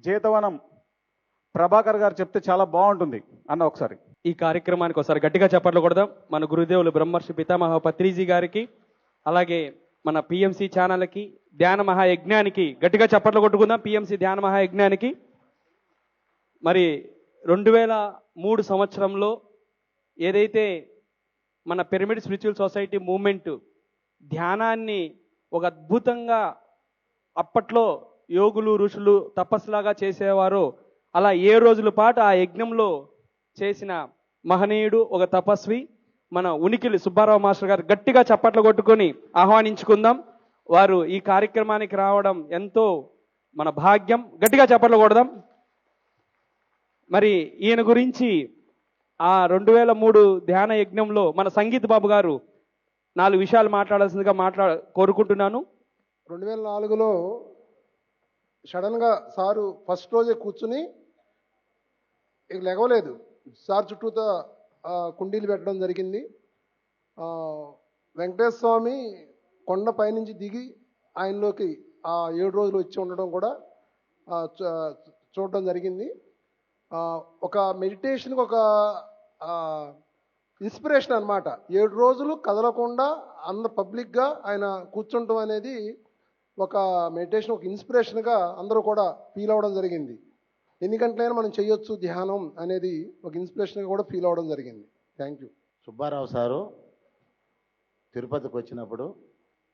జీతవనం ప్రభాకర్ గారు చెప్తే చాలా బాగుంటుంది అన్న. ఒకసారి ఈ కార్యక్రమానికి ఒకసారి గట్టిగా చప్పట్లు కొడదాం. మన గురుదేవులు బ్రహ్మర్షి పితామహ పత్రిజీ గారికి, అలాగే మన పిఎంసి ఛానల్కి, ధ్యాన మహాయజ్ఞానికి గట్టిగా చప్పట్లు కొట్టుకుందాం. పిఎంసి ధ్యాన మహాయజ్ఞానికి మరి 2003 సంవత్సరంలో ఏదైతే మన పిరమిడ్ స్పిరిచువల్ సొసైటీ మూమెంట్ ధ్యానాన్ని ఒక అద్భుతంగా అప్పట్లో యోగులు ఋషులు తపస్సులాగా చేసేవారో అలా 7 రోజుల పాటు ఆ యజ్ఞంలో చేసిన మహనీయుడు, ఒక తపస్వి మన ఉనికిలి సుబ్బారావు మాస్టర్ గారు. గట్టిగా చప్పట్లు కొట్టుకొని ఆహ్వానించుకుందాం. వారు ఈ కార్యక్రమానికి రావడం ఎంతో మన భాగ్యం. గట్టిగా చప్పట్లు కొడదాం. మరి ఈయన గురించి ఆ 2003 ధ్యాన యజ్ఞంలో మన సంగీత్ బాబు గారు 4 విషయాలు మాట్లాడాల్సిందిగా కోరుకుంటున్నాను. 2004లో సడన్గా సారు ఫస్ట్ రోజే కూర్చుని ఇక లెగవలేదు. సార్ చుట్టూతా కుండీలు పెట్టడం జరిగింది. వెంకటేశ్వర స్వామి కొండ పైనుంచి దిగి ఆయనలోకి ఆ 7 రోజులు వచ్చి ఉండడం కూడా చూడడం జరిగింది. ఒక మెడిటేషన్కి ఒక ఇన్స్పిరేషన్ అనమాట. 7 రోజులు కదలకుండా పబ్లిక్గా ఆయన కూర్చుంటాం అనేది ఒక మెడిటేషన్, ఒక ఇన్స్పిరేషన్గా అందరూ కూడా ఫీల్ అవ్వడం జరిగింది. ఎన్ని గంటలైనా మనం చేయొచ్చు ధ్యానం అనేది ఒక ఇన్స్పిరేషన్గా కూడా ఫీల్ అవ్వడం జరిగింది. Thank you. సుబ్బారావు సారు తిరుపతికి వచ్చినప్పుడు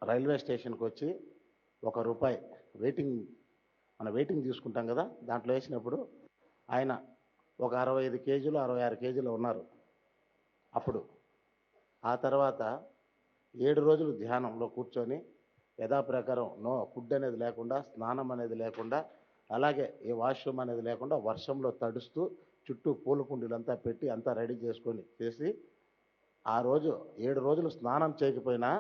రైల్వే స్టేషన్కి వచ్చి ₹1 వెయిటింగ్ తీసుకుంటాం కదా, దాంట్లో వేసినప్పుడు ఆయన ఒక 65 కేజీలు 66 కేజీలు ఉన్నారు అప్పుడు. ఆ తర్వాత 7 రోజులు ధ్యానంలో కూర్చొని యథాప్రకారం ఫుడ్ అనేది లేకుండా, స్నానం అనేది లేకుండా, అలాగే ఏ వాష్రూమ్ అనేది లేకుండా వర్షంలో తడుస్తూ చుట్టూ పూల కుండీలంతా పెట్టి అంతా రెడీ చేసుకొని చేసి ఆ రోజు 7 రోజులు స్నానం చేయకపోయినా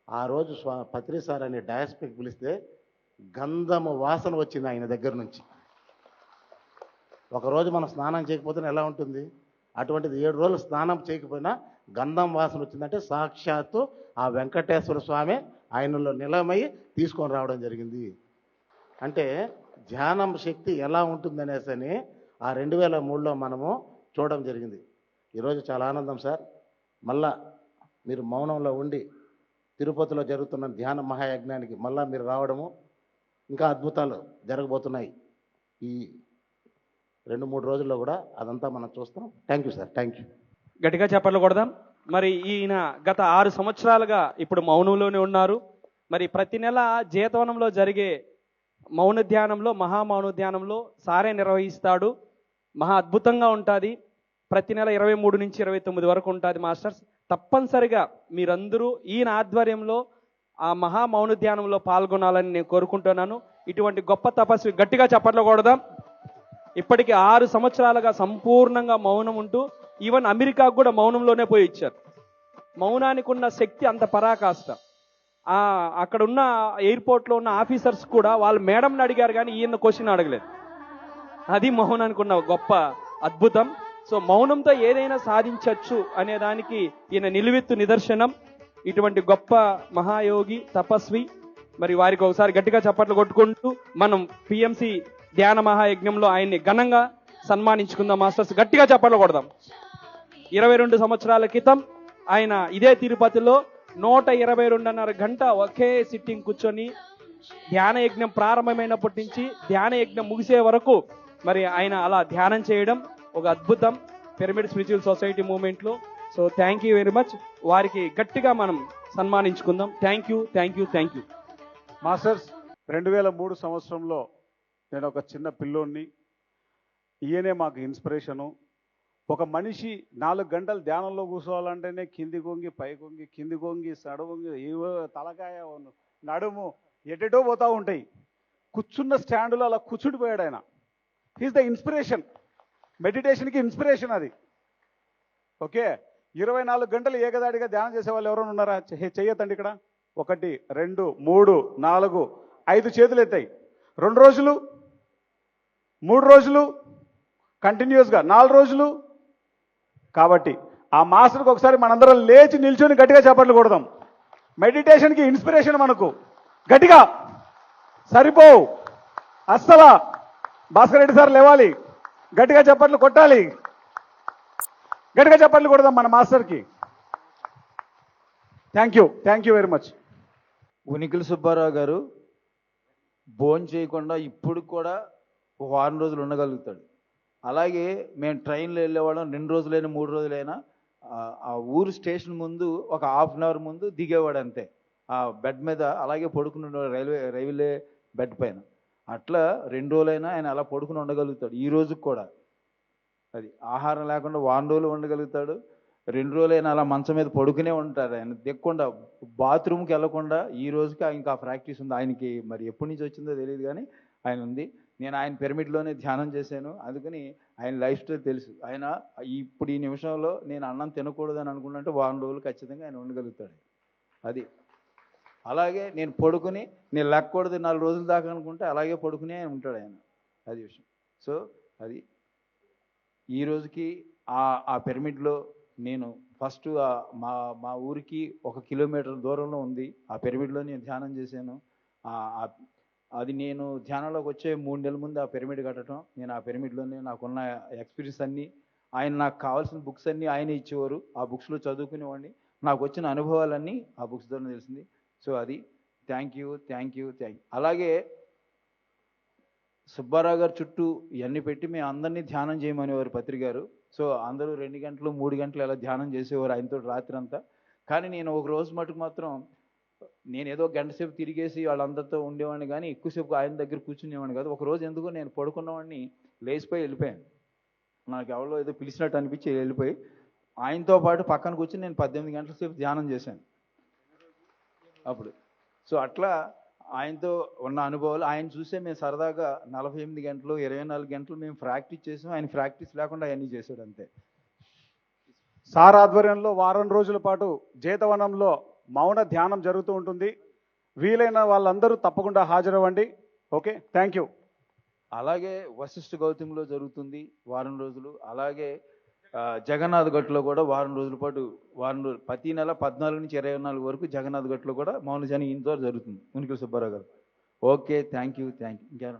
ఆ రోజు పత్రి సార్ అని డయాస్పిక్ పిలిస్తే గంధము వాసన వచ్చింది ఆయన దగ్గర నుంచి. ఒకరోజు మనం స్నానం చేయకపోతే ఎలా ఉంటుంది? అటువంటిది 7 రోజులు స్నానం చేయకపోయినా గంధం వాసన వచ్చిందంటే సాక్షాత్తు ఆ వెంకటేశ్వర స్వామి ఆయనలో నిలమై తీసుకొని రావడం జరిగింది. అంటే ధ్యానం శక్తి ఎలా ఉంటుందనేసని ఆ 2003లో మనము చూడడం జరిగింది. ఈరోజు చాలా ఆనందం సార్. మళ్ళా మీరు మౌనంలో ఉండి తిరుపతిలో జరుగుతున్న ధ్యాన మహాయజ్ఞానికి మళ్ళా మీరు రావడము, ఇంకా అద్భుతాలు జరగబోతున్నాయి ఈ 2-3 రోజుల్లో కూడా. అదంతా మనం చూస్తాం. Thank you sir. Thank you. గట్టిగా చప్పట్లు కొడదాం. మరి ఈయన గత 6 సంవత్సరాలుగా ఇప్పుడు మౌనంలోనే ఉన్నారు. మరి ప్రతి నెల జీతవనంలో జరిగే మౌన ధ్యానంలో, మహామౌన ధ్యానంలో సారే నిర్వహిస్తాడు. మహా అద్భుతంగా ఉంటుంది. ప్రతి నెల 23 నుంచి 29 వరకు ఉంటుంది మాస్టర్స్. తప్పనిసరిగా మీరందరూ ఈయన ఆధ్వర్యంలో ఆ మహామౌన ధ్యానంలో పాల్గొనాలని నేను కోరుకుంటున్నాను. ఇటువంటి గొప్ప తపస్వి గట్టిగా చప్పట్లు కొడదాం. ఇప్పటికి 6 సంవత్సరాలుగా సంపూర్ణంగా మౌనం ఉంటూ ఈవెన్ అమెరికాకు కూడా మౌనంలోనే పోయి ఇచ్చారు. మౌనానికి ఉన్న శక్తి అంత పరాకాష్ట. అక్కడ ఉన్న ఎయిర్పోర్ట్లో ఉన్న ఆఫీసర్స్ కూడా వాళ్ళు మేడంని అడిగారు కానీ ఈయన క్వశ్చన్ అడగలేదు. అది మౌనానికి ఉన్న గొప్ప అద్భుతం. సో మౌనంతో ఏదైనా సాధించవచ్చు అనే దానికి ఈయన నిలువెత్తు నిదర్శనం. ఇటువంటి గొప్ప మహాయోగి, తపస్వి. మరి వారికి ఒకసారి గట్టిగా చప్పట్లు కొట్టుకుంటూ మనం పిఎంసి ధ్యాన మహాయజ్ఞంలో ఆయన్ని ఘనంగా సన్మానించుకుందాం మాస్టర్స్. గట్టిగా చప్పట్లు కొడదాం. 22 సంవత్సరాల క్రితం ఆయన ఇదే తిరుపతిలో 122.5 గంట ఒకే సిట్టింగ్ కూర్చొని ధ్యాన యజ్ఞం ప్రారంభమైనప్పటి నుంచి ధ్యాన యజ్ఞం ముగిసే వరకు మరి ఆయన అలా ధ్యానం చేయడం ఒక అద్భుతం పిరమిడ్ స్పిరిచువల్ సొసైటీ మూవ్మెంట్లో. So thank you very much. వారికి గట్టిగా మనం సన్మానించుకుందాం. Thank you, thank you, thank you. Masters, 2003 సంవత్సరంలో నేను ఒక చిన్న పిల్లోడిని. ఈయనే మాకు ఇన్స్పిరేషను. ఒక మనిషి 4 గంటలు ధ్యానంలో కూర్చోవాలంటేనే కింది కొంగి పై కొంగి, కింది కొంగి సడవంగి, ఏవో తలకాయ నడుము ఎటెటో పోతూ ఉంటాయి. కూర్చున్న స్టాండులో అలా కూర్చుండిపోయాడు ఆయన. He's the inspiration. మెడిటేషన్కి ఇన్స్పిరేషన్ అది. ఓకే, 24 గంటలు ఏకదాడిగా ధ్యానం చేసే వాళ్ళు ఎవరైనా ఉన్నారా? చెయ్యొద్దండి. ఇక్కడ 1 2 3 4 5 చేతులు ఎత్తాయి. 2 రోజులు, 3 రోజులు, కంటిన్యూస్గా 4 రోజులు. కాబట్టి ఆ మాస్టర్కి ఒకసారి మనందరం లేచి నిల్చొని గట్టిగా చప్పట్లు కొడదాం. మెడిటేషన్కి ఇన్స్పిరేషన్ మనకు. గట్టిగా సరిపోవు అస్సలా. భాస్కర్ రెడ్డి సార్ లేవాలి, గట్టిగా చప్పట్లు కొట్టాలి, గట్టిగా చప్పట్లు కొడదాం మన మాస్టర్కి. Thank you very much. ఉనికిల సుబ్బారావు గారు భోజనం చేయకుండా ఇప్పుడు కూడా ఒక వారం రోజులు ఉండగలుగుతాడు. అలాగే మేము ట్రైన్లో వెళ్ళేవాళ్ళం, 2 రోజులైనా 3 రోజులైనా ఆ ఊరు స్టేషన్ ముందు ఒక హాఫ్ అన్ అవర్ ముందు దిగేవాడు అంతే. ఆ బెడ్ మీద అలాగే పడుకుని రైల్వే బెడ్ పైన. అట్లా 2 రోజులైనా ఆయన అలా పడుకుని ఉండగలుగుతాడు ఈ రోజుకి కూడా. అది ఆహారం లేకుండా వారం రోజులు ఉండగలుగుతాడు, 2 రోజులైనా అలా మంచం మీద పడుకునే ఉంటారు. ఆయన దిగకుండా బాత్రూమ్కి వెళ్ళకుండా ఈ రోజుకి ఆయనకి ఆ ప్రాక్టీస్ ఉంది. ఆయనకి మరి ఎప్పటి నుంచి వచ్చిందో తెలియదు కానీ ఆయన ఉంది. నేను ఆయన పిరమిడ్లోనే ధ్యానం చేశాను, అందుకని ఆయన లైఫ్ స్టైల్ తెలుసు. ఆయన ఇప్పుడు ఈ నిమిషంలో నేను అన్నం తినకూడదని అనుకున్నట్టు వారం రోజులు ఖచ్చితంగా ఆయన ఉండగలుగుతాడు. అది అలాగే నేను పడుకుని నేను లెక్కకూడదు 4 రోజుల దాకా అనుకుంటే అలాగే పడుకునే ఆయన ఉంటాడు ఆయన. అది విషయం. సో అది ఈ రోజుకి ఆ పిరమిడ్లో నేను ఫస్ట్ మా ఊరికి 1 కిలోమీటర్ దూరంలో ఉంది ఆ పిరమిడ్లో నేను ధ్యానం చేశాను. అది నేను ధ్యానంలోకి వచ్చే 3 నెలల ముందు ఆ పిరమిడ్ కట్టడం, నేను ఆ పిరమిడ్లోనే నాకున్న ఎక్స్పీరియన్స్ అన్నీ, ఆయన నాకు కావాల్సిన బుక్స్ అన్నీ ఆయన ఇచ్చేవారు. ఆ బుక్స్లో చదువుకునేవాడిని, నాకు వచ్చిన అనుభవాలన్నీ ఆ బుక్స్ ద్వారా తెలిసింది. సో అది థ్యాంక్ యూ. అలాగే సుబ్బారావు గారు చుట్టూ ఇవన్నీ పెట్టి మేము అందరినీ ధ్యానం చేయమనేవారు పత్రిక గారు. సో అందరూ 2 గంటలు 3 గంటలు అలా ధ్యానం చేసేవారు ఆయనతో రాత్రి అంతా. కానీ నేను ఒక రోజు మటుకు మాత్రం నేను ఏదో గంట సేపు తిరిగేసి వాళ్ళందరితో ఉండేవాడిని కానీ ఎక్కువసేపు ఆయన దగ్గర కూర్చునేవాడిని కాదు. ఒక రోజు ఎందుకో నేను పడుకున్నవాడిని లేచిపోయి వెళ్ళిపోయాను. నాకు ఎవరో ఏదో పిలిచినట్టు అనిపించి వెళ్ళిపోయి ఆయనతో పాటు పక్కన కూర్చుని నేను 18 గంటల సేపు ధ్యానం చేశాను అప్పుడు. సో అట్లా ఆయనతో ఉన్న అనుభవాలు ఆయన చూసే మేము సరదాగా 48 గంటలు 24 గంటలు మేము ప్రాక్టీస్ చేసాం. ఆయన ప్రాక్టీస్ లేకుండా అవన్నీ చేశాడు అంతే. సార్ ఆధ్వర్యంలో వారం రోజుల పాటు జేతవనంలో మౌన ధ్యానం జరుగుతూ ఉంటుంది. వీలైన వాళ్ళందరూ తప్పకుండా హాజరవ్వండి. Okay, thank you. అలాగే వశిష్ఠ గౌతమిలో జరుగుతుంది వారం రోజులు. అలాగే జగన్నాథ్ గట్లో కూడా వారం రోజుల పాటు ప్రతి నెల 14 నుంచి 24 వరకు జగన్నాథ్ గట్లో కూడా మౌన ధ్యానం ఇంట్లో జరుగుతుంది. ఉనికిల సుబ్బారావు గారు. Okay, thank you. ఇంకేనా?